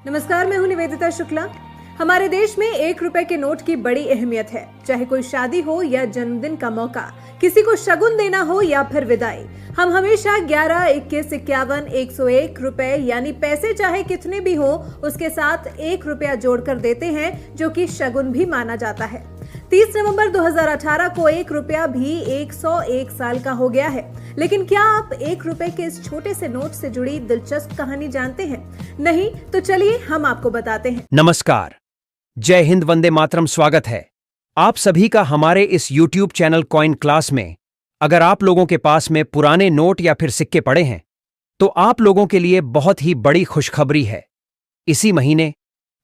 नमस्कार, मैं हूं निवेदिता शुक्ला। हमारे देश में 1 रुपए के नोट की बड़ी अहमियत है। चाहे कोई शादी हो या जन्मदिन का मौका, किसी को शगुन देना हो या फिर विदाई, हम हमेशा 11, 21, 51, 101 रुपए यानी पैसे चाहे कितने भी हो उसके साथ 1 रुपया जोड़कर देते हैं, जो कि शगुन भी माना जाता है। 30 नवंबर 2018 को 1 रुपया भी 101 साल का हो गया है। लेकिन क्या आप 1 रुपए के इस छोटे से नोट से जुड़ी दिलचस्प कहानी जानते हैं? नहीं तो चलिए हम आपको बताते हैं। नमस्कार, जय हिंद, वंदे मातरम। स्वागत है आप सभी का हमारे इस YouTube चैनल कॉइन क्लास में। अगर आप लोगों के पास में पुराने नोट या फिर सिक्के पड़े हैं तो आप लोगों के लिए बहुत ही बड़ी खुशखबरी है। इसी महीने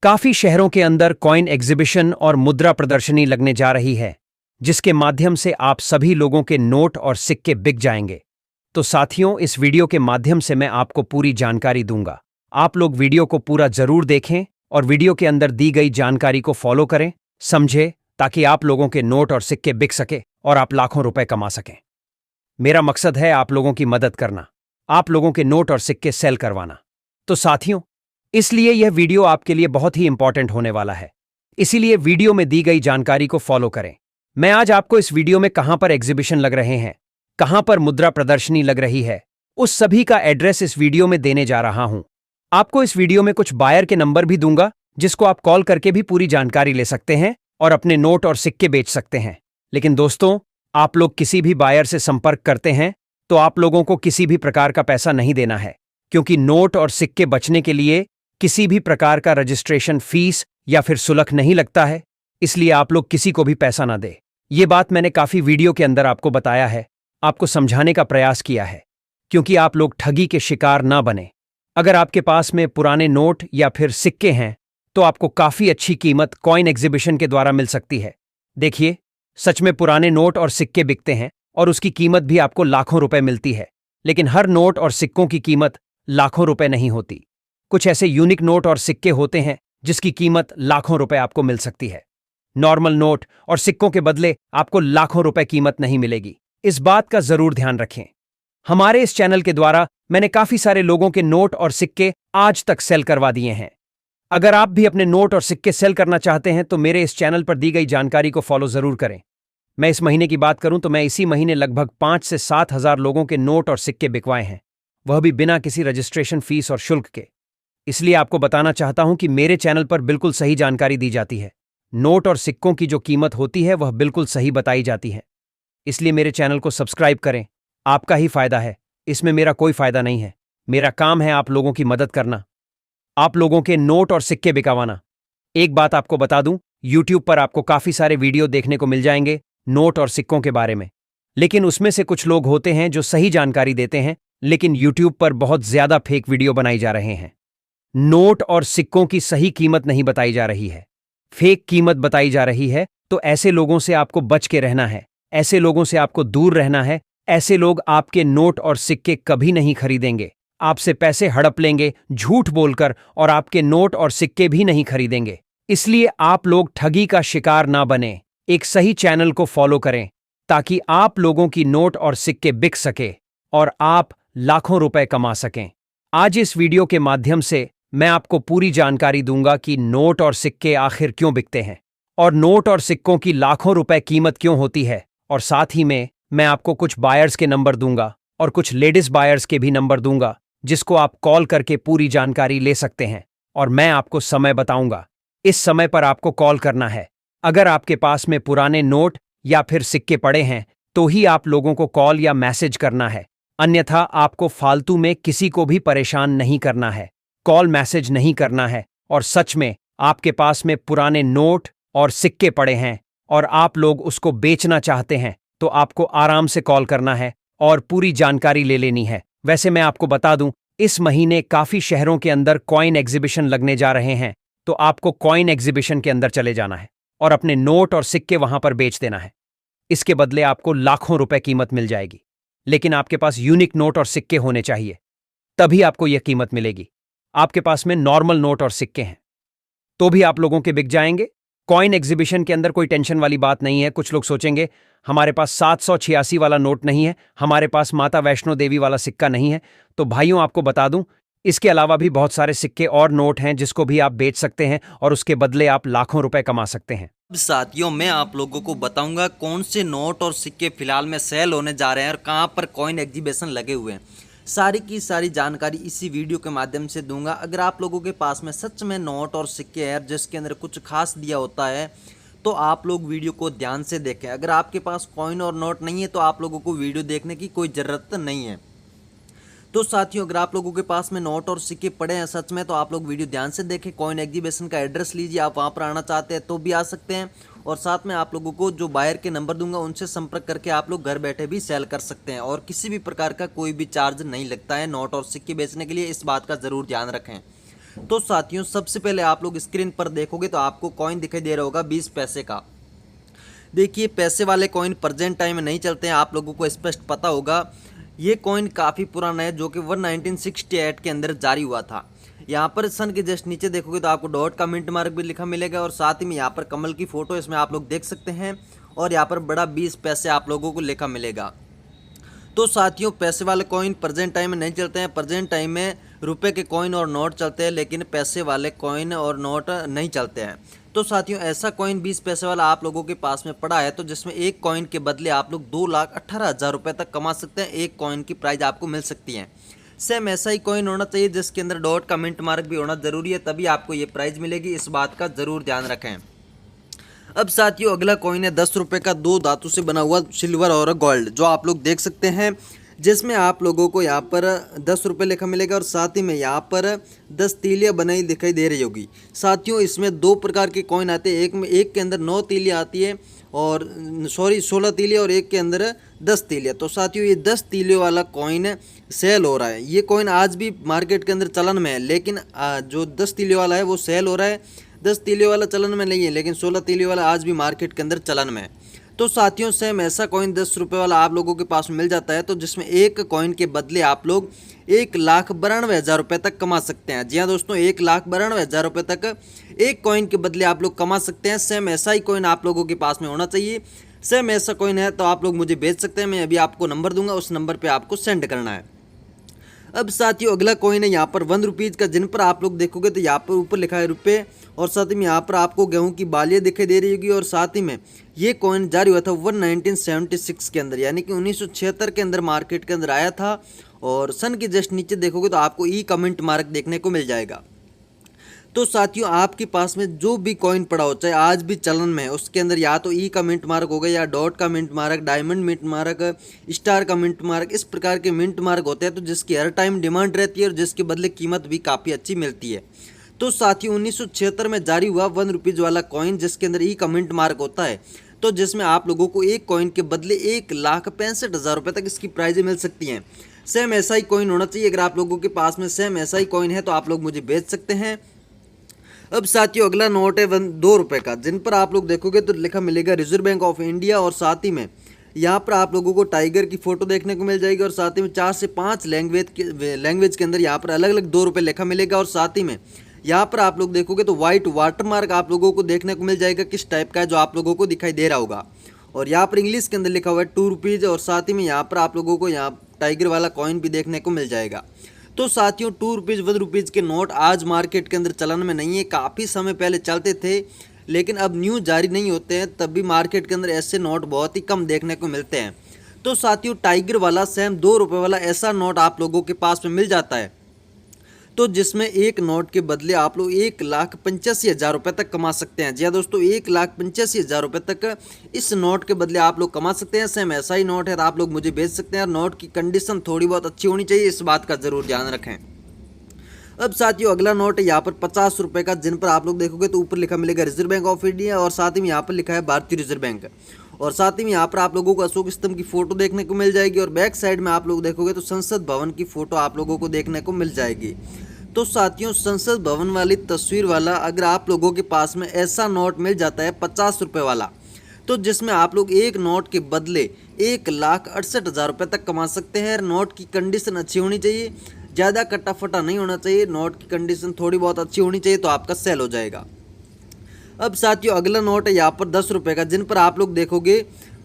काफी शहरों के अंदर कॉइन एग्जीबिशन और मुद्रा प्रदर्शनी लगने जा रही है, जिसके माध्यम से आप सभी लोगों के नोट और सिक्के बिक जाएंगे। तो साथियों, इस वीडियो के माध्यम से मैं आपको पूरी जानकारी दूंगा। आप लोग वीडियो को पूरा जरूर देखें और वीडियो के अंदर दी गई जानकारी को फॉलो करें, समझे, ताकि आप लोगों के नोट और सिक्के बिक सके और आप लाखों रुपए कमा सकें। मेरा मकसद है आप लोगों की मदद करना, आप लोगों के नोट और सिक्के सेल करवाना। तो साथियों, इसलिए यह वीडियो आपके लिए बहुत ही इंपॉर्टेंट होने वाला है। इसीलिए वीडियो में दी गई जानकारी को फॉलो करें। मैं आज आपको इस वीडियो में कहां पर एग्जीबिशन लग रहे हैं, कहां पर मुद्रा प्रदर्शनी लग रही है, उस सभी का एड्रेस इस वीडियो में देने जा रहा हूं। आपको इस वीडियो में कुछ बायर के नंबर भी दूंगा, जिसको आप कॉल करके भी पूरी जानकारी ले सकते हैं और अपने नोट और सिक्के बेच सकते हैं। लेकिन दोस्तों, आप लोग किसी भी बायर से संपर्क करते हैं तो आप लोगों को किसी भी प्रकार का पैसा नहीं देना है, क्योंकि नोट और सिक्के बचने के लिए किसी भी प्रकार का रजिस्ट्रेशन फीस या फिर शुल्क नहीं लगता है। इसलिए आप लोग किसी को भी पैसा ना दे। ये बात मैंने काफी वीडियो के अंदर आपको बताया है, आपको समझाने का प्रयास किया है, क्योंकि आप लोग ठगी के शिकार ना बने। अगर आपके पास में पुराने नोट या फिर सिक्के हैं तो आपको काफी अच्छी कीमत कॉइन एग्जीबिशन के द्वारा मिल सकती है। देखिए, सच में पुराने नोट और सिक्के बिकते हैं और उसकी कीमत भी आपको लाखों रुपए मिलती है। लेकिन हर नोट और सिक्कों की कीमत लाखों रुपए नहीं होती। कुछ ऐसे यूनिक नोट और सिक्के होते हैं जिसकी कीमत लाखों रुपए आपको मिल सकती है। नॉर्मल नोट और सिक्कों के बदले आपको लाखों रुपए कीमत नहीं मिलेगी। इस बात का जरूर ध्यान रखें। हमारे इस चैनल के द्वारा मैंने काफी सारे लोगों के नोट और सिक्के आज तक सेल करवा दिए हैं। अगर आप भी अपने नोट और सिक्के सेल करना चाहते हैं तो मेरे इस चैनल पर दी गई जानकारी को फॉलो जरूर करें। मैं इस महीने की बात करूं तो मैं इसी महीने लगभग 5 से 7 हजार लोगों के नोट और सिक्के बिकवाए हैं, वह भी बिना किसी रजिस्ट्रेशन फीस और शुल्क के। इसलिए आपको बताना चाहता हूं कि मेरे चैनल पर बिल्कुल सही जानकारी दी जाती है। नोट और सिक्कों की जो कीमत होती है वह बिल्कुल सही बताई जाती है। इसलिए मेरे चैनल को सब्सक्राइब करें, आपका ही फायदा है, इसमें मेरा कोई फायदा नहीं है। मेरा काम है आप लोगों की मदद करना, आप लोगों के नोट और सिक्के बिकवाना। एक बात आपको बता दूं, YouTube पर आपको काफी सारे वीडियो देखने को मिल जाएंगे नोट और सिक्कों के बारे में, लेकिन उसमें से कुछ लोग होते हैं जो सही जानकारी देते हैं, लेकिन YouTube पर बहुत ज्यादा फेक वीडियो बनाई जा रहे हैं। नोट और सिक्कों की सही कीमत नहीं बताई जा रही है, फेक कीमत बताई जा रही है। तो ऐसे लोगों से आपको बच के रहना है, ऐसे लोगों से आपको दूर रहना है। ऐसे लोग आपके नोट और सिक्के कभी नहीं खरीदेंगे, आपसे पैसे हड़प लेंगे झूठ बोलकर और आपके नोट और सिक्के भी नहीं खरीदेंगे। इसलिए आप लोग ठगी का शिकार ना बने, एक सही चैनल को फॉलो करें ताकि आप लोगों की नोट और सिक्के बिक सके और आप लाखों रुपए कमा सकें। आज इस वीडियो के माध्यम से मैं आपको पूरी जानकारी दूंगा कि नोट और सिक्के आखिर क्यों बिकते हैं और नोट और सिक्कों की लाखों रुपए कीमत क्यों होती है। और साथ ही में मैं आपको कुछ बायर्स के नंबर दूंगा और कुछ लेडीज बायर्स के भी नंबर दूंगा, जिसको आप कॉल करके पूरी जानकारी ले सकते हैं। और मैं आपको समय बताऊंगा, इस समय पर आपको कॉल करना है। अगर आपके पास में पुराने नोट या फिर सिक्के पड़े हैं तो ही आप लोगों को कॉल या मैसेज करना है, अन्यथा आपको फालतू में किसी को भी परेशान नहीं करना है, कॉल मैसेज नहीं करना है। और सच में आपके पास में पुराने नोट और सिक्के पड़े हैं और आप लोग उसको बेचना चाहते हैं तो आपको आराम से कॉल करना है और पूरी जानकारी ले लेनी है। वैसे मैं आपको बता दूं, इस महीने काफी शहरों के अंदर कॉइन एग्जीबिशन लगने जा रहे हैं, तो आपको कॉइन एग्जीबिशन के अंदर चले जाना है और अपने नोट और सिक्के वहां पर बेच देना है। इसके बदले आपको लाखों रुपए कीमत मिल जाएगी, लेकिन आपके पास यूनिक नोट और सिक्के होने चाहिए, तभी आपको यह कीमत मिलेगी। आपके पास में नॉर्मल नोट और सिक्के हैं तो भी आप लोगों के बिक जाएंगे। कॉइन एग्जीबिशन के अंदर कोई टेंशन वाली बात नहीं है। कुछ लोग सोचेंगे हमारे पास 786 वाला नोट नहीं है, हमारे पास माता वैष्णो देवी वाला सिक्का नहीं है। तो भाइयों, आपको बता दूं, इसके अलावा भी बहुत सारे सिक्के और नोट हैं जिसको भी आप बेच सकते हैं और उसके बदले आप लाखों रुपए कमा सकते हैं। अब साथियों मैं आप लोगों को बताऊंगा कौन से नोट और सिक्के फिलहाल में सेल होने जा रहे हैं और कहां पर कॉइन एग्जीबिशन लगे हुए हैं। सारी की सारी जानकारी इसी वीडियो के माध्यम से दूंगा। अगर आप लोगों के पास में सच में नोट और सिक्के हैं जिसके अंदर कुछ खास दिया होता है तो आप लोग वीडियो को ध्यान से देखें। अगर आपके पास कॉइन और नोट नहीं है तो आप लोगों को वीडियो देखने की कोई ज़रूरत नहीं है। तो साथियों अगर आप लोगों के पास में नोट और सिक्के पड़े हैं सच में तो आप लोग वीडियो ध्यान से देखें। कॉइन एग्जीबिशन का एड्रेस लीजिए, आप वहां पर आना चाहते हैं तो भी आ सकते हैं और साथ में आप लोगों को जो बायर के नंबर दूंगा उनसे संपर्क करके आप लोग घर बैठे भी सेल कर सकते हैं और किसी भी प्रकार का कोई भी चार्ज नहीं लगता है नोट और सिक्के बेचने के लिए। इस बात का ज़रूर ध्यान रखें। तो साथियों सबसे पहले आप लोग स्क्रीन पर देखोगे तो आपको कॉइन दिखाई दे रहा होगा 20 पैसे का। देखिए पैसे वाले कॉइन प्रेजेंट टाइम में नहीं चलते हैं, आप लोगों को स्पष्ट पता होगा। ये कॉइन काफ़ी पुराना है जो कि 1968 के अंदर जारी हुआ था। यहाँ पर सन के जस्ट नीचे देखोगे तो आपको डॉट का मिंट मार्क भी लिखा मिलेगा और साथ ही में यहाँ पर कमल की फ़ोटो इसमें आप लोग देख सकते हैं और यहाँ पर बड़ा 20 पैसे आप लोगों को लिखा मिलेगा। तो साथियों पैसे वाले कॉइन प्रेजेंट टाइम में नहीं चलते हैं। प्रेजेंट टाइम में रुपए के कॉइन और नोट चलते हैं लेकिन पैसे वाले कॉइन और नोट नहीं चलते हैं। तो साथियों ऐसा कॉइन 20 पैसे वाला आप लोगों के पास में पड़ा है तो जिसमें एक कॉइन के बदले आप लोग 2,18,000 रुपये तक कमा सकते हैं। एक कॉइन की प्राइस आपको मिल सकती है। सेम ऐसा ही कॉइन होना चाहिए जिसके अंदर डॉट का मिंट मार्क भी होना जरूरी है, तभी आपको ये प्राइस मिलेगी। इस बात का जरूर ध्यान रखें। अब साथियों अगला कॉइन है 10 रुपये का 2 धातु से बना हुआ सिल्वर और गोल्ड, जो आप लोग देख सकते हैं जिसमें आप लोगों को यहाँ पर 10 रुपये लिखा मिलेगा और साथ ही में यहाँ पर 10 तीलियाँ बनाई दिखाई दे रही होगी। साथियों इसमें 2 प्रकार के कॉइन आते हैं, एक के अंदर 9 तीलियाँ आती है और 16 तीलियाँ और एक के अंदर 10 तीलियाँ। तो साथियों ये 10 तीलियों वाला कॉइन सेल हो रहा है। ये कॉइन आज भी मार्केट के अंदर चलन में है लेकिन जो 10 तीलियों वाला है वो सेल हो रहा है। 10 तीलियों वाला चलन में नहीं है लेकिन 16 तीलियों वाला आज भी मार्केट के अंदर चलन में है। तो साथियों सेम ऐसा कॉइन 10 रुपये वाला आप लोगों के पास मिल जाता है तो जिसमें एक कॉइन के बदले आप लोग 1,92,000 रुपये तक कमा सकते हैं। जी हाँ दोस्तों 1,92,000 रुपये तक एक कॉइन के बदले आप लोग कमा सकते हैं। सेम ऐसा ही कॉइन आप लोगों के पास में होना चाहिए। सेम ऐसा कॉइन है तो आप लोग मुझे भेज सकते हैं। मैं अभी आपको नंबर दूंगा, उस नंबर पर आपको सेंड करना है। अब साथियों अगला कॉइन है यहाँ पर 1 रुपीज़ का, जिन पर आप लोग देखोगे तो यहाँ पर ऊपर लिखा है रुपये और साथ ही में यहाँ पर आपको गेहूं की बालियाँ दिखाई दे रही होगी और साथ ही में ये कॉइन जारी हुआ था 1976 के अंदर, यानी कि 1976 के अंदर मार्केट के अंदर आया था। और सन के जस्ट नीचे देखोगे तो आपको ई कमेंट मार्क देखने को मिल जाएगा। तो साथियों आपके पास में जो भी कॉइन पड़ा हो चाहे आज भी चलन में है उसके अंदर या तो ई का मिंट मार्क होगा या डॉट का mint mark, diamond mint mark, star का मिंट मार्क, इस प्रकार के मिंट मार्क होते हैं तो जिसकी हर टाइम डिमांड रहती है और जिसके बदले कीमत भी काफ़ी अच्छी मिलती है। तो साथियों 1976 में जारी हुआ 1 रुपीज़ वाला कॉइन जिसके अंदर ई का मिंट मार्क होता है तो जिसमें आप लोगों को एक कॉइन के बदले 1,65,000 रुपये तक इसकी प्राइजें मिल सकती हैं। सेम ऐसा ही कॉइन होना चाहिए। अगर आप लोगों के पास में सेम ऐसा ही कॉइन है तो आप लोग मुझे भेज सकते हैं। अब साथियों अगला नोट है 2 रुपये का, जिन पर आप लोग देखोगे तो लिखा मिलेगा रिजर्व बैंक ऑफ इंडिया और साथ ही में यहाँ पर आप लोगों को टाइगर की फोटो देखने को मिल जाएगी और साथ ही में 4 से 5 लैंग्वेज के अंदर यहाँ पर अलग अलग 2 रुपये लिखा मिलेगा और साथ ही में यहाँ पर आप लोग देखोगे तो वाइट वाटरमार्क आप लोगों को देखने को मिल जाएगा किस टाइप का है जो आप लोगों को दिखाई दे रहा होगा। और यहाँ पर इंग्लिश के अंदर लिखा हुआ है 2 रुपीज़ और साथ ही में यहाँ पर आप लोगों को यहाँ टाइगर वाला कॉइन भी देखने को मिल जाएगा। तो साथियों 2 रुपीज़ 1 रुपीज़ के नोट आज मार्केट के अंदर चलन में नहीं है, काफ़ी समय पहले चलते थे लेकिन अब न्यू जारी नहीं होते हैं, तब भी मार्केट के अंदर ऐसे नोट बहुत ही कम देखने को मिलते हैं। तो साथियों टाइगर वाला सेम 2 रुपये वाला ऐसा नोट आप लोगों के पास में मिल जाता है तो जिसमें एक नोट के बदले आप लोग 1,85,000 रुपये तक कमा सकते हैं। जी हाँ दोस्तों 1,85,000 रुपये तक इस नोट के बदले आप लोग कमा सकते हैं। सेम ऐसा ही नोट है तो आप लोग मुझे भेज सकते हैं और नोट की कंडीशन थोड़ी बहुत अच्छी होनी चाहिए, इस बात का ज़रूर ध्यान रखें। अब साथियों अगला नोट है यहाँ पर 50 रुपये का, जिन पर आप लोग देखोगे तो ऊपर लिखा मिलेगा रिजर्व बैंक ऑफ इंडिया और साथ ही में यहाँ पर लिखा है भारतीय रिजर्व बैंक और साथ ही में यहाँ पर आप लोगों को अशोक स्तंभ की फोटो देखने को मिल जाएगी और बैक साइड में आप लोग देखोगे तो संसद भवन की फोटो आप लोगों को देखने को मिल जाएगी। तो साथियों संसद भवन वाली तस्वीर वाला अगर आप लोगों के पास में ऐसा नोट मिल जाता है 50 रुपये वाला तो जिसमें आप लोग एक नोट के बदले 1,68,000 रुपये तक कमा सकते हैं। नोट की कंडीशन अच्छी होनी चाहिए, ज़्यादा कट्टा फटा नहीं होना चाहिए, नोट की कंडीशन थोड़ी बहुत अच्छी होनी चाहिए तो आपका सेल हो जाएगा। अब साथियों अगला नोट है यहाँ पर 10 रुपये का, जिन पर आप लोग देखोगे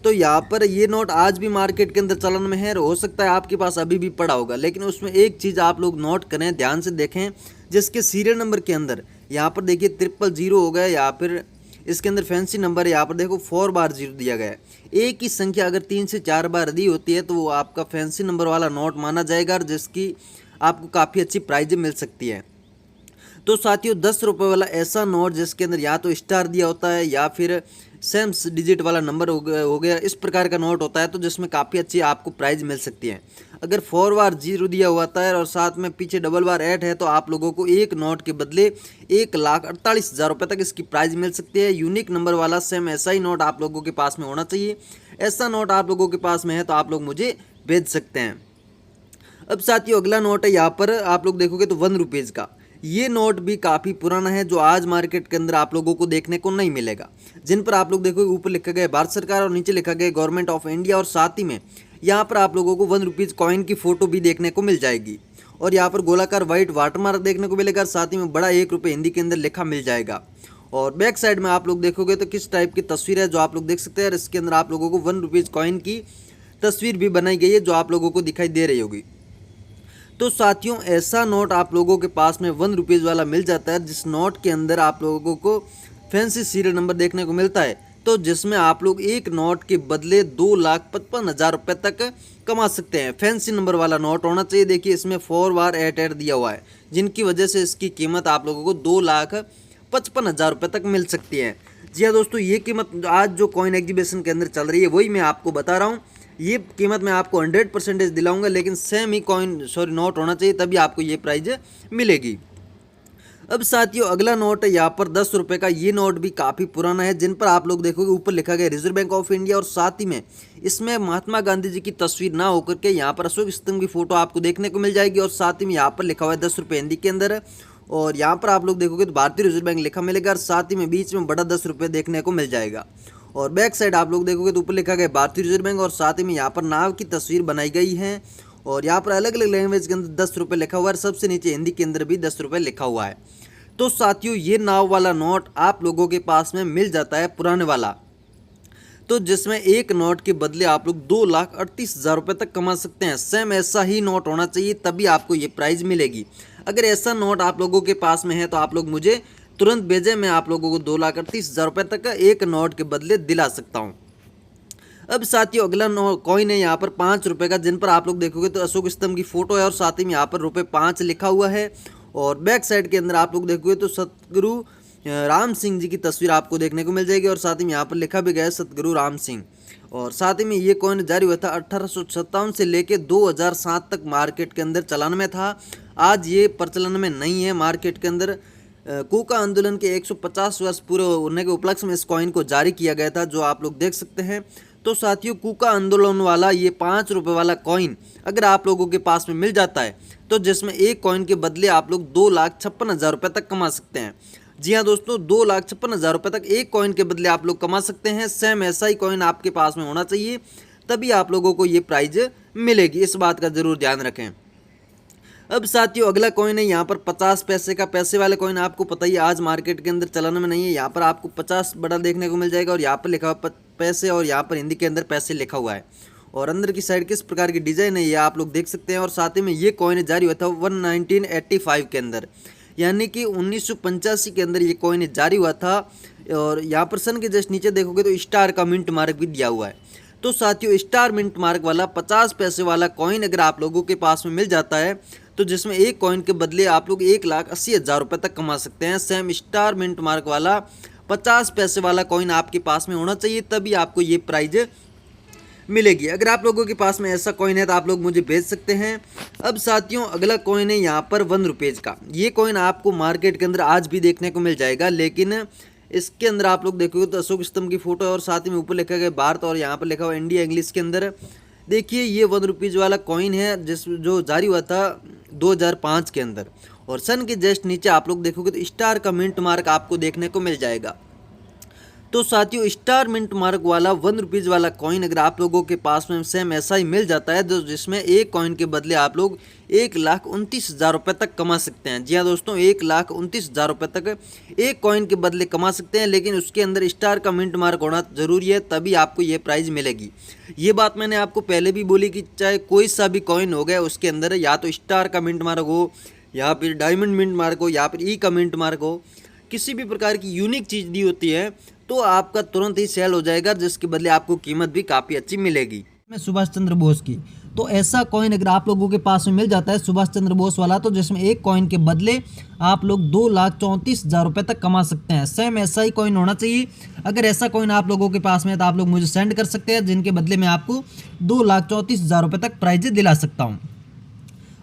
तो यहाँ पर ये नोट आज भी मार्केट के अंदर चलन में है और हो सकता है आपके पास अभी भी पड़ा होगा, लेकिन उसमें एक चीज़ आप लोग नोट करें, ध्यान से देखें, जिसके सीरियल नंबर के अंदर यहाँ पर देखिए 000 हो गया, या फिर इसके अंदर फैंसी नंबर यहाँ पर देखो 4 बार 0 दिया गया है। एक ही संख्या अगर 3 से 4 बार दी होती है तो वो आपका फैंसी नंबर वाला नोट माना जाएगा और जिसकी आपको काफ़ी अच्छी प्राइज मिल सकती है। तो साथियों 10 रुपये वाला ऐसा नोट जिसके अंदर या तो स्टार दिया होता है या फिर सेम डिजिट वाला नंबर हो गया, इस प्रकार का नोट होता है, तो जिसमें काफ़ी अच्छी आपको प्राइज मिल सकती है। अगर 4 बार 0 दिया हुआ है और साथ में पीछे डबल बार 8 है तो आप लोगों को एक नोट के बदले 1,48,000 रुपये तक इसकी प्राइज मिल सकती है। यूनिक नंबर वाला सेम ऐसा ही नोट आप लोगों के पास में होना चाहिए। ऐसा नोट आप लोगों के पास में है तो आप लोग मुझे भेज सकते हैं। अब साथियों अगला नोट है, यहाँ पर आप लोग देखोगे तो 1 रुपीज़ का। ये नोट भी काफ़ी पुराना है, जो आज मार्केट के अंदर आप लोगों को देखने को नहीं मिलेगा। जिन पर आप लोग देखोगे ऊपर लिखा गया भारत सरकार और नीचे लिखा गया गवर्नमेंट ऑफ इंडिया, और साथ ही में यहाँ पर आप लोगों को 1 रुपीज़ कॉइन की फ़ोटो भी देखने को मिल जाएगी। और यहाँ पर गोलाकार वाइट वाटरमार्क देखने को मिलेगा, साथ ही में बड़ा 1 रुपये हिंदी के अंदर लिखा मिल जाएगा। और बैक साइड में आप लोग देखोगे तो किस टाइप की तस्वीर है जो आप लोग देख सकते हैं। और इसके अंदर आप लोगों को 1 रुपीज़ कॉइन की तस्वीर भी बनाई गई है जो आप लोगों को दिखाई दे रही होगी। तो साथियों ऐसा नोट आप लोगों के पास में 1 रुपीज़ वाला मिल जाता है, जिस नोट के अंदर आप लोगों को फैंसी सीरियल नंबर देखने को मिलता है, तो जिसमें आप लोग एक नोट के बदले 2,55,000 रुपये तक कमा सकते हैं। फैंसी नंबर वाला नोट होना चाहिए। देखिए इसमें 4 बार 8 दिया हुआ है, जिनकी वजह से इसकी कीमत आप लोगों को 2,55,000 रुपये तक मिल सकती है। जी हाँ दोस्तों, ये कीमत आज जो कॉइन एग्जीबिशन के अंदर चल रही है वही मैं आपको बता रहा हूँ। ये कीमत मैं आपको 100% दिलाऊंगा, लेकिन सेम ही नोट होना चाहिए, तभी आपको ये प्राइज मिलेगी। अब साथियों अगला नोट है यहाँ पर 10 रुपये का। ये नोट भी काफ़ी पुराना है, जिन पर आप लोग देखोगे ऊपर लिखा गया रिजर्व बैंक ऑफ इंडिया, और साथ ही में इसमें महात्मा गांधी जी की तस्वीर ना होकर के यहाँ पर अशोक स्तंभ की फोटो आपको देखने को मिल जाएगी। और साथ ही में यहाँ पर लिखा हुआ है 10 रुपये हिंदी के अंदर, और यहाँ पर आप लोग देखोगे तो भारतीय रिजर्व बैंक लिखा मिलेगा, और साथ ही में बीच में बड़ा 10 रुपये देखने को मिल जाएगा। और बैक साइड आप लोग देखोगे तो ऊपर लिखा गया भारतीय रिजर्व बैंक, और साथ ही में यहाँ पर नाव की तस्वीर बनाई गई है। और यहाँ पर अलग अलग लैंग्वेज के अंदर 10 रुपये लिखा हुआ है, सबसे नीचे हिंदी के अंदर भी 10 रुपये लिखा हुआ है। तो साथियों ये नाव वाला नोट आप लोगों के पास में मिल जाता है पुराने वाला, तो जिसमें एक नोट के बदले आप लोग 2,38,000 रुपये तक कमा सकते हैं। सेम ऐसा ही नोट होना चाहिए, तभी आपको ये प्राइज मिलेगी। अगर ऐसा नोट आप लोगों के पास में है तो आप लोग मुझे तुरंत भेजें, मैं आप लोगों को 2,38,000 रुपये तक एक नोट के बदले दिला सकता हूँ। अब साथियों अगला कॉइन है यहाँ पर 5 रुपये का, जिन पर आप लोग देखोगे तो अशोक स्तंभ की फोटो है, और साथ ही में यहाँ पर ₹5 लिखा हुआ है। और बैक साइड के अंदर आप लोग देखोगे तो सतगुरु राम सिंह जी की तस्वीर आपको देखने को मिल जाएगी, और साथ ही में यहाँ पर लिखा भी गया है सतगुरु राम सिंह। और साथ ही में ये कॉइन जारी हुआ था 1857 से लेके 2007 तक मार्केट के अंदर चलन में था। आज ये प्रचलन में नहीं है मार्केट के अंदर। कूका आंदोलन के 150 वर्ष पूरे होने के उपलक्ष्य में इस कॉइन को जारी किया गया था, जो आप लोग देख सकते हैं। तो साथियों कूका आंदोलन वाला ये 5 रुपये वाला कॉइन अगर आप लोगों के पास में मिल जाता है, तो जिसमें एक कॉइन के बदले आप लोग 2,56,000 रुपये तक कमा सकते हैं। जी हाँ दोस्तों, 2,56,000 रुपये तक एक कॉइन के बदले आप लोग कमा सकते हैं। सेम ऐसा ही कॉइन आपके पास में होना चाहिए, तभी आप लोगों को ये प्राइज मिलेगी। इस बात का जरूर ध्यान रखें। अब साथियों अगला कॉइन है यहाँ पर 50 पैसे का। पैसे वाले कॉइन आपको पता ही आज मार्केट के अंदर चलन में नहीं है। यहाँ पर आपको 50 बड़ा देखने को मिल जाएगा, और यहाँ पर लिखा हुआ पैसे, और यहाँ पर हिंदी के अंदर पैसे लिखा हुआ है। और अंदर की साइड किस प्रकार की डिजाइन है ये आप लोग देख सकते हैं। और साथ ही में ये कॉइन जारी हुआ था 1985 के अंदर, यानी कि 1985 के अंदर ये कॉइन जारी हुआ था। और यहाँ पर सन के जस्ट नीचे देखोगे तो स्टार का मिंट मार्क भी दिया हुआ है। तो साथियों स्टार मिंट मार्क वाला 50 पैसे वाला कॉइन अगर आप लोगों के पास में मिल जाता है, तो जिसमें एक कॉइन के बदले आप लोग 1,80,000 रुपये तक कमा सकते हैं। सेम स्टार मिंट मार्क वाला 50 पैसे वाला कॉइन आपके पास में होना चाहिए, तभी आपको ये प्राइज मिलेगी। अगर आप लोगों के पास में ऐसा कॉइन है तो आप लोग मुझे भेज सकते हैं। अब साथियों अगला कॉइन है यहाँ पर 1 रुपीज़ का। ये कॉइन आपको मार्केट के अंदर आज भी देखने को मिल जाएगा, लेकिन इसके अंदर आप लोग देखोगे तो अशोक स्तंभ की फोटो है, और साथ ही में ऊपर लिखा गया भारत, और यहाँ पर लिखा हुआ इंडिया इंग्लिश के अंदर। देखिए ये 1 रुपीज़ वाला कॉइन है जो जारी हुआ था 2005 के अंदर, और सन के जस्ट नीचे आप लोग देखोगे तो स्टार का मिंट मार्क आपको देखने को मिल जाएगा। तो साथियों स्टार मिंट मार्क वाला 1 रुपीज़ वाला कॉइन अगर आप लोगों के पास में सेम ऐसा ही मिल जाता है तो जिसमें एक कॉइन के बदले आप लोग 1,29,000 रुपये तक कमा सकते हैं। जी हाँ दोस्तों, 1,29,000 रुपये तक एक कॉइन के बदले कमा सकते हैं, लेकिन उसके अंदर स्टार का मिंट मार्क होना जरूरी है, तभी आपको ये प्राइज़ मिलेगी। ये बात मैंने आपको पहले भी बोली कि चाहे कोई सा भी कॉइन हो गया उसके अंदर या तो स्टार का मिंट मार्क हो या फिर डायमंड मिंट मार्क हो या फिर ई का मिंट मार्क हो, किसी भी प्रकार की यूनिक चीज़ दी होती है तो आपका तुरंत ही सेल हो जाएगा, जिसके बदले आपको कीमत भी काफ़ी अच्छी मिलेगी। में सुभाष चंद्र बोस की, तो ऐसा कॉइन अगर आप लोगों के पास में मिल जाता है सुभाष चंद्र बोस वाला, तो जिसमें एक कॉइन के बदले आप लोग 2,34,000 रुपये तक कमा सकते हैं। सेम ऐसा ही कॉइन होना चाहिए। अगर ऐसा कॉइन आप लोगों के पास में है तो आप लोग मुझे सेंड कर सकते हैं, जिनके बदले मैं आपको 2,34,000 रुपये तक प्राइज दिला सकता हूँ।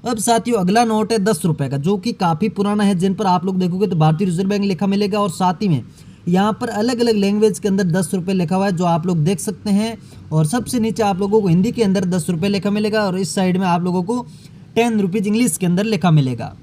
अब साथियों अगला नोट है 10 रुपये का, जो कि काफ़ी पुराना है, जिन पर आप लोग देखोगे तो भारतीय रिजर्व बैंक लिखा मिलेगा और साथ ही में यहाँ पर अलग अलग लैंग्वेज के अंदर 10 रुपये लिखा हुआ है, जो आप लोग देख सकते हैं। और सबसे नीचे आप लोगों को हिंदी के अंदर 10 रुपये लिखा मिलेगा और इस साइड में आप लोगों को 10 रुपीज़ इंग्लिश के अंदर लिखा मिलेगा।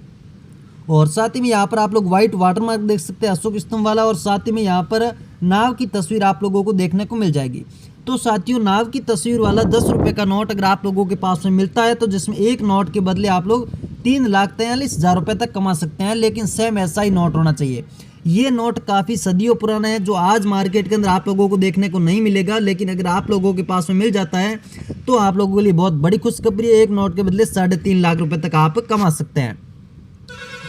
और साथ ही में यहाँ पर आप लोग व्हाइट वाटर मार्क देख सकते हैं अशोक स्तंभ वाला, और साथ ही में यहाँ पर नाव की तस्वीर आप लोगों को देखने को मिल जाएगी। तो साथियों नाव की तस्वीर वाला 10 रुपये का नोट अगर आप लोगों के पास में मिलता है तो जिसमें एक नोट के बदले आप लोग 3,43,000 रुपये तक कमा सकते हैं, लेकिन सेम ऐसा ही नोट होना चाहिए। ये नोट काफ़ी सदियों पुराना है, जो आज मार्केट के अंदर आप लोगों को देखने को नहीं मिलेगा, लेकिन अगर आप लोगों के पास में मिल जाता है तो आप लोगों के लिए बहुत बड़ी खुशखबरी है। एक नोट के बदले 3.5 लाख रुपए तक आप कमा सकते हैं।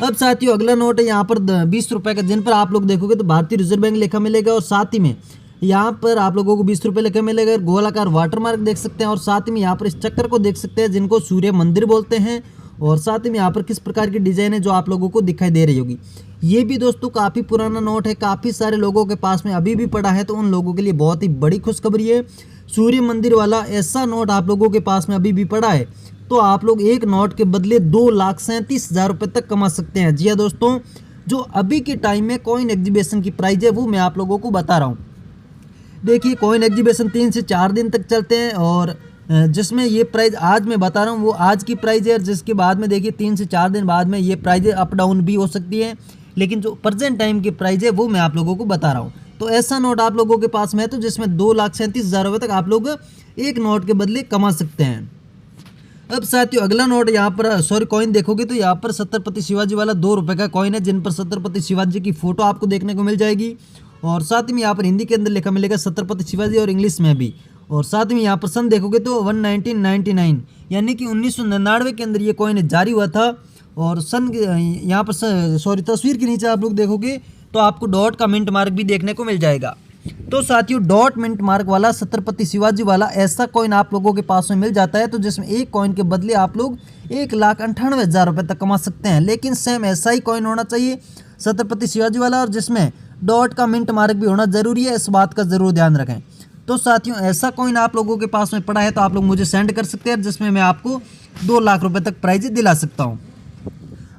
अब साथियों अगला नोट है यहाँ पर 20 रुपये का, जिन पर आप लोग देखोगे तो भारतीय रिजर्व बैंक लिखा मिलेगा और साथ ही में यहाँ पर आप लोगों को 20 रुपये लिखा मिलेगा। गोलाकार वाटर मार्क देख सकते हैं और साथ ही में यहाँ पर इस चक्कर को देख सकते हैं जिनको सूर्य मंदिर बोलते हैं, और साथ ही में यहाँ पर किस प्रकार की डिजाइन है जो आप लोगों को दिखाई दे रही होगी। ये भी दोस्तों काफ़ी पुराना नोट है, काफ़ी सारे लोगों के पास में अभी भी पड़ा है, तो उन लोगों के लिए बहुत ही बड़ी खुशखबरी है। सूर्य मंदिर वाला ऐसा नोट आप लोगों के पास में अभी भी पड़ा है तो आप लोग एक नोट के बदले 2,37,000 रुपये तक कमा सकते हैं। जी हाँ दोस्तों, जो अभी के टाइम में कॉइन एग्जीबिशन की प्राइस है वो मैं आप लोगों को बता रहा हूँ। देखिए कॉइन एग्जीबिशन 3 से 4 दिन तक चलते हैं और जिसमें ये प्राइस आज मैं बता रहा हूँ वो आज की प्राइस है, जिसके बाद में देखिए 3 से 4 दिन बाद में ये प्राइस अप डाउन भी हो सकती है, लेकिन जो प्रेजेंट टाइम की प्राइस है वो मैं आप लोगों को बता रहा हूँ। तो ऐसा नोट आप लोगों के पास में है तो जिसमें 2,37,000 रुपये तक आप लोग एक नोट के बदले कमा सकते हैं। अब साथियों अगला नोट यहाँ पर कॉइन देखोगे तो यहाँ पर छत्रपति शिवाजी वाला 2 रुपये का कॉइन है, जिन पर छत्रपति शिवाजी की फोटो आपको देखने को मिल जाएगी और साथ ही में यहाँ पर हिंदी के अंदर लिखा मिलेगा छत्रपति शिवाजी और इंग्लिश में भी। और साथ ही में यहाँ पर सन देखोगे तो 1999 यानी कि 1999 के अंदर ये कॉइन जारी हुआ था। और सन यहाँ पर तस्वीर के नीचे आप लोग देखोगे तो आपको डॉट का मिंट मार्क भी देखने को मिल जाएगा। तो साथियों डॉट मिंट मार्क वाला छत्रपति शिवाजी वाला ऐसा कॉइन आप लोगों के पास में मिल जाता है तो जिसमें एक कॉइन के बदले आप लोग 1,98,000 रुपये तक कमा सकते हैं, लेकिन सेम ऐसा ही कॉइन होना चाहिए छत्रपति शिवाजी वाला और जिसमें डॉट का मिंट मार्क भी होना जरूरी है, इस बात का जरूर ध्यान रखें। तो साथियों ऐसा कॉइन आप लोगों के पास में पड़ा है तो आप लोग मुझे सेंड कर सकते हैं, जिसमें मैं आपको 2 लाख रुपए तक प्राइज दिला सकता हूं।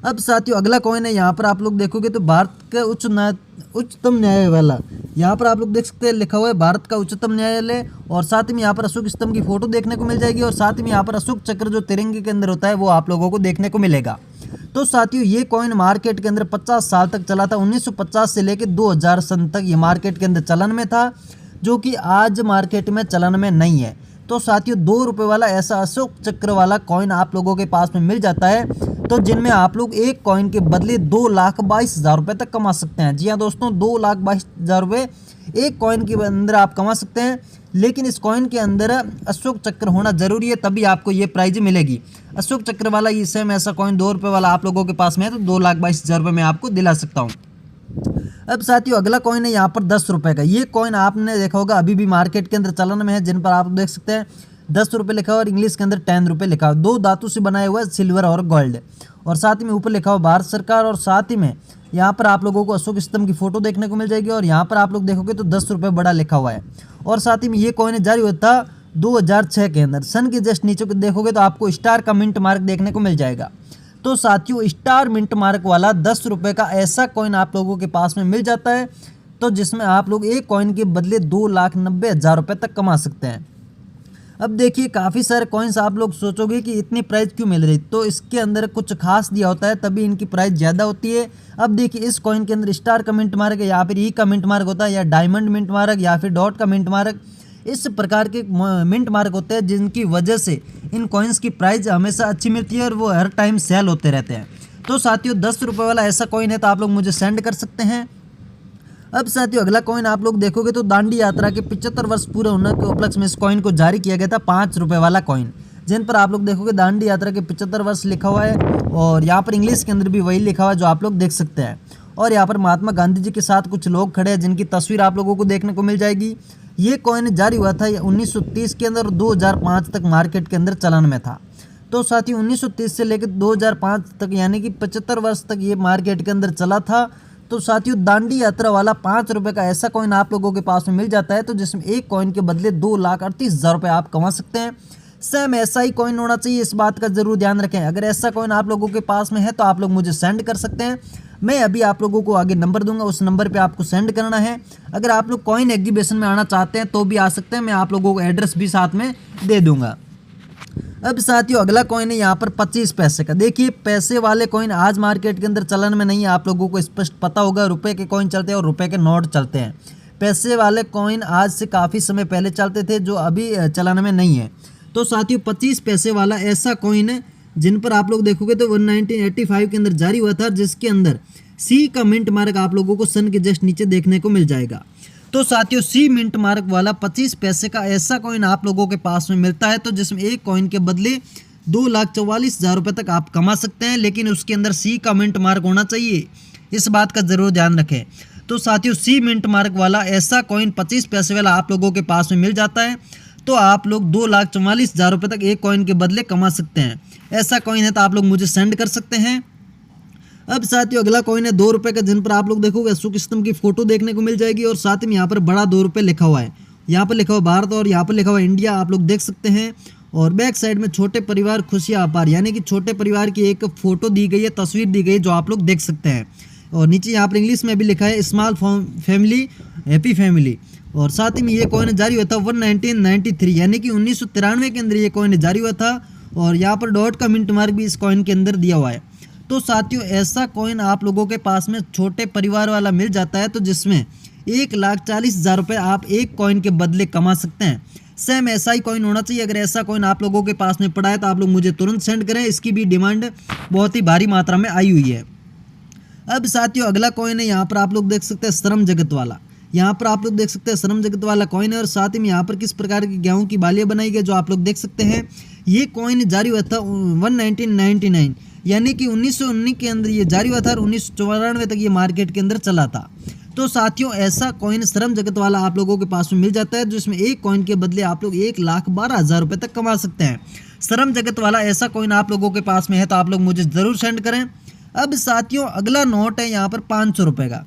अब साथियों अगला कॉइन है, यहाँ पर आप लोग देखोगे तो भारत का उच्चतम न्यायालय वाला, यहाँ पर आप लोग देख सकते हैं लिखा हुआ है भारत का उच्चतम न्यायालय और साथ ही में यहाँ पर अशोक स्तंभ की फोटो देखने को मिल जाएगी और साथ ही में यहाँ पर अशोक चक्र जो तिरंगे के अंदर होता है वो आप लोगों को देखने को मिलेगा। तो साथियों ये कॉइन मार्केट के अंदर 50 साल तक चला था, 1950 से लेकर 2000 सन तक ये मार्केट के अंदर चलन में था, जो कि आज मार्केट में चलन में नहीं है। तो साथियों 2 रुपये वाला ऐसा अशोक चक्र वाला कॉइन आप लोगों के पास में मिल जाता है तो जिनमें आप लोग एक कॉइन के बदले 2,22,000 रुपये तक कमा सकते हैं। जी हाँ दोस्तों 2,22,000 रुपये एक कॉइन के अंदर आप कमा सकते हैं, लेकिन इस कॉइन के अंदर अशोक चक्र होना जरूरी है तभी आपको ये प्राइज मिलेगी। अशोक चक्र वाला ये सेम ऐसा कॉइन 2 रुपये वाला आप लोगों के पास में है तो 2,22,000 रुपये मैं आपको दिला सकता हूँ। अब साथियों अगला कॉइन है यहाँ पर 10 रुपये का। ये कॉइन आपने देखा होगा अभी भी मार्केट के अंदर चलन में है, जिन पर आप देख सकते हैं 10 रुपये लिखा हुआ और इंग्लिश के अंदर 10 रुपये लिखा हुआ, 2 धातु से बनाया हुआ है सिल्वर और गोल्ड, और साथ ही में ऊपर लिखा हुआ भारत सरकार और साथ ही में यहाँ पर आप लोगों को अशोक स्तंभ की फोटो देखने को मिल जाएगी और यहाँ पर आप लोग देखोगे तो 10 रुपये बड़ा लिखा हुआ है। और साथ ही में ये कॉइन जारी हुआ था 2006 के अंदर। सन के जस्ट नीचे को देखोगे तो आपको स्टार का मिंट मार्क देखने को मिल जाएगा। तो साथियों स्टार मिंट मार्क वाला 10 रुपये का ऐसा कॉइन आप लोगों के पास में मिल जाता है तो जिसमें आप लोग एक कॉइन के बदले 2,90,000 रुपये तक कमा सकते हैं। अब देखिए काफ़ी सारे कॉइन्स आप लोग सोचोगे कि इतनी प्राइस क्यों मिल रही, तो इसके अंदर कुछ खास दिया होता है तभी इनकी प्राइस ज़्यादा होती है। अब देखिए इस कॉइन के अंदर स्टार का मिंट मार्क है या फिर ई का मिंट मार्क होता है या डायमंड मिंट मार्क या फिर डॉट का मिंट मार्क, इस प्रकार के मिंट मार्क होते हैं जिनकी वजह से इन कॉइन्स की प्राइस हमेशा अच्छी मिलती है और वो हर टाइम सेल होते रहते हैं। तो साथियों 10 रुपये वाला ऐसा कॉइन है तो आप लोग मुझे सेंड कर सकते हैं। अब साथियों अगला कॉइन आप लोग देखोगे तो दांडी यात्रा के 75 वर्ष पूरे होने के उपलक्ष्य में इस कॉइन को जारी किया गया था 5 रुपये वाला कॉइन, जिन पर आप लोग देखोगे दांडी यात्रा के 75 वर्ष लिखा हुआ है और यहाँ पर इंग्लिश के अंदर भी वही लिखा हुआ है जो आप लोग देख सकते हैं। और यहाँ पर महात्मा गांधी जी के साथ कुछ लोग खड़े हैं जिनकी तस्वीर आप लोगों को देखने को मिल जाएगी। ये कॉइन जारी हुआ था 1930 के अंदर और 2005 तक मार्केट के अंदर चलन में था। तो साथियों 1930 से लेकर 2005 तक यानी कि 75 वर्ष तक ये मार्केट के अंदर चला था। तो साथियों दांडी यात्रा वाला 5 रुपये का ऐसा कॉइन आप लोगों के पास में मिल जाता है तो जिसमें एक कॉइन के बदले 2,38,000 रुपये आप कमा सकते हैं। सेम ऐसा ही कॉइन होना चाहिए, इस बात का जरूर ध्यान रखें। अगर ऐसा कॉइन आप लोगों के पास में है तो आप लोग मुझे सेंड कर सकते हैं। मैं अभी आप लोगों को आगे नंबर दूंगा, उस नंबर पे आपको सेंड करना है। अगर आप लोग कॉइन एग्जीबिशन में आना चाहते हैं तो भी आ सकते हैं, मैं आप लोगों को एड्रेस भी साथ में दे दूंगा। अब साथियों अगला कॉइन है यहाँ पर 25 पैसे का। देखिए पैसे वाले कॉइन आज मार्केट के अंदर चलन में नहीं है, आप लोगों को स्पष्ट पता होगा। रुपए के कॉइन चलते हैं और रुपए के नोट चलते हैं। पैसे वाले कॉइन आज से काफ़ी समय पहले चलते थे जो अभी चलन में नहीं है। तो साथियों 25 पैसे वाला ऐसा कॉइन है जिन पर आप लोग देखोगे तो 1985 के अंदर जारी हुआ था, जिसके अंदर सी का मिंट मार्क आप लोगों को सन के जस्ट नीचे देखने को मिल जाएगा। तो साथियों सी मिंट मार्क वाला 25 पैसे का ऐसा कॉइन आप लोगों के पास में मिलता है तो जिसमें एक कॉइन के बदले 2,44,000 रुपये तक आप कमा सकते हैं, लेकिन उसके अंदर सी का मिंट मार्क होना चाहिए, इस बात का जरूर ध्यान रखें। तो साथियों सी मिंट मार्क वाला ऐसा कॉइन 25 पैसे वाला आप लोगों के पास में मिल जाता है तो आप लोग 2,44,000 रुपये तक एक कॉइन के बदले कमा सकते हैं। ऐसा कॉइन है तो आप लोग मुझे सेंड कर सकते हैं। अब साथियों अगला कॉइन है 2 रुपये का, जिन पर आप लोग देखोगे अशोक स्तंभ की फोटो देखने को मिल जाएगी और साथ में यहाँ पर बड़ा 2 रुपये लिखा हुआ है। यहाँ पर लिखा हुआ भारत और यहाँ पर लिखा हुआ इंडिया, आप लोग देख सकते हैं। और बैक साइड में छोटे परिवार खुशियाँ अपार यानी कि छोटे परिवार की एक फोटो दी गई है, तस्वीर दी गई है जो आप लोग देख सकते हैं। और नीचे यहाँ पर इंग्लिश में भी लिखा है स्मॉल फैमिली हैप्पी फैमिली। और साथ ही में ये कॉइन जारी हुआ था 1993 यानी कि 1993 के अंदर ये कॉइन जारी हुआ था और यहाँ पर डॉट का मिंट मार्क भी इस कॉइन के अंदर दिया हुआ है। तो साथियों ऐसा कॉइन आप लोगों के पास में छोटे परिवार वाला मिल जाता है तो जिसमें 1,40,000 रुपये आप एक कॉइन के बदले कमा सकते हैं। सेम ऐसा ही कॉइन होना चाहिए। अगर ऐसा कॉइन आप लोगों के पास में पड़ा है तो आप लोग मुझे तुरंत सेंड करें, इसकी भी डिमांड बहुत ही भारी मात्रा में आई हुई है। अब साथियों अगला कॉइन है यहाँ पर आप लोग देख सकते हैं श्रम जगत वाला। यहाँ पर आप लोग देख सकते हैं श्रम जगत वाला कॉइन है और साथ ही में यहाँ पर किस प्रकार की गेहूं की बालियाँ बनाई गई जो आप लोग देख सकते हैं। ये कॉइन जारी हुआ था 1999 यानी कि 1919 के अंदर ये जारी हुआ था और 1994 तक ये मार्केट के अंदर चला था। तो साथियों ऐसा कॉइन श्रम जगत वाला आप लोगों के पास में मिल जाता है जिसमें एक कॉइन के बदले आप लोग 1,12,000 रुपये तक कमा सकते हैं। श्रम जगत वाला ऐसा कॉइन आप लोगों के पास में है तो आप लोग मुझे ज़रूर सेंड करें। अब साथियों अगला नोट है यहाँ पर 500 रुपये का।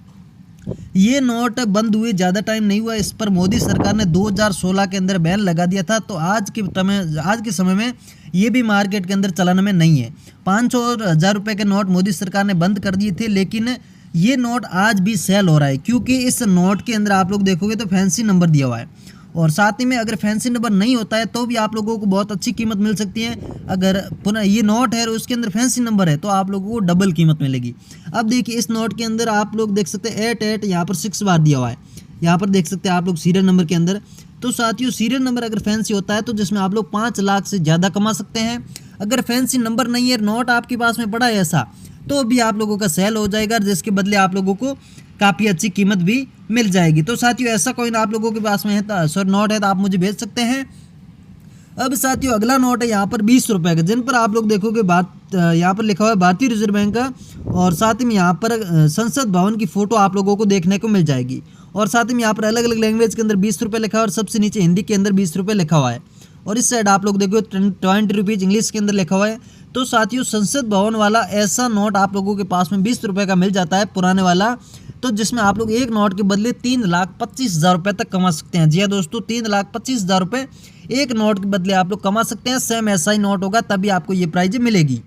ये नोट बंद हुए ज़्यादा टाइम नहीं हुआ, इस पर मोदी सरकार ने 2016 के अंदर बैन लगा दिया था। तो आज के समय में ये भी मार्केट के अंदर चलन में नहीं है। 500 और 1,000 रुपये के नोट मोदी सरकार ने बंद कर दिए थे, लेकिन ये नोट आज भी सेल हो रहा है क्योंकि इस नोट के अंदर आप लोग देखोगे तो फैंसी नंबर दिया हुआ है और साथ ही में अगर फैंसी नंबर नहीं होता है तो भी आप लोगों को बहुत अच्छी कीमत मिल सकती है। अगर पुनः ये नोट है और उसके अंदर फैंसी नंबर है तो आप लोगों को डबल कीमत मिलेगी। अब देखिए इस नोट के अंदर आप लोग देख सकते हैं 88 यहाँ पर 6 बार दिया हुआ है। यहाँ पर देख सकते हैं आप लोग सीरियल नंबर के अंदर। तो साथियों सीरियल नंबर अगर फैंसी होता है तो जिसमें आप लोग 5 लाख से ज़्यादा कमा सकते हैं। अगर फैंसी नंबर नहीं है, नोट आपके पास में पड़ा है ऐसा, तो भी आप लोगों का सेल हो जाएगा जिसके बदले आप लोगों को काफ़ी अच्छी कीमत भी मिल जाएगी। तो साथियों ऐसा कॉइन आप लोगों के पास में है नोट है तो आप मुझे भेज सकते हैं। अब साथियों अगला नोट है यहाँ पर 20 रुपये का, जिन पर आप लोग देखोगे यहाँ पर लिखा हुआ है भारतीय रिजर्व बैंक का और साथ ही में यहाँ पर संसद भवन की फ़ोटो आप लोगों को देखने को मिल जाएगी। और साथ ही में यहाँ पर अलग अलग लैंग्वेज के अंदर 20 रुपये लिखा है और सबसे नीचे हिंदी के अंदर 20 रुपये लिखा हुआ है और इस साइड आप लोग देखो 20 रुपीज़ इंग्लिश के अंदर लिखा हुआ है। तो साथियों संसद भवन वाला ऐसा नोट आप लोगों के पास में 20 रुपये का मिल जाता है पुराने वाला, तो जिसमें आप लोग एक नोट के बदले 3,25,000 रुपये तक कमा सकते हैं। जी हाँ दोस्तों, 3,25,000 रुपये एक नोट के बदले आप लोग कमा सकते हैं। सेम ऐसा ही नोट होगा तभी आपको ये प्राइज मिलेगी।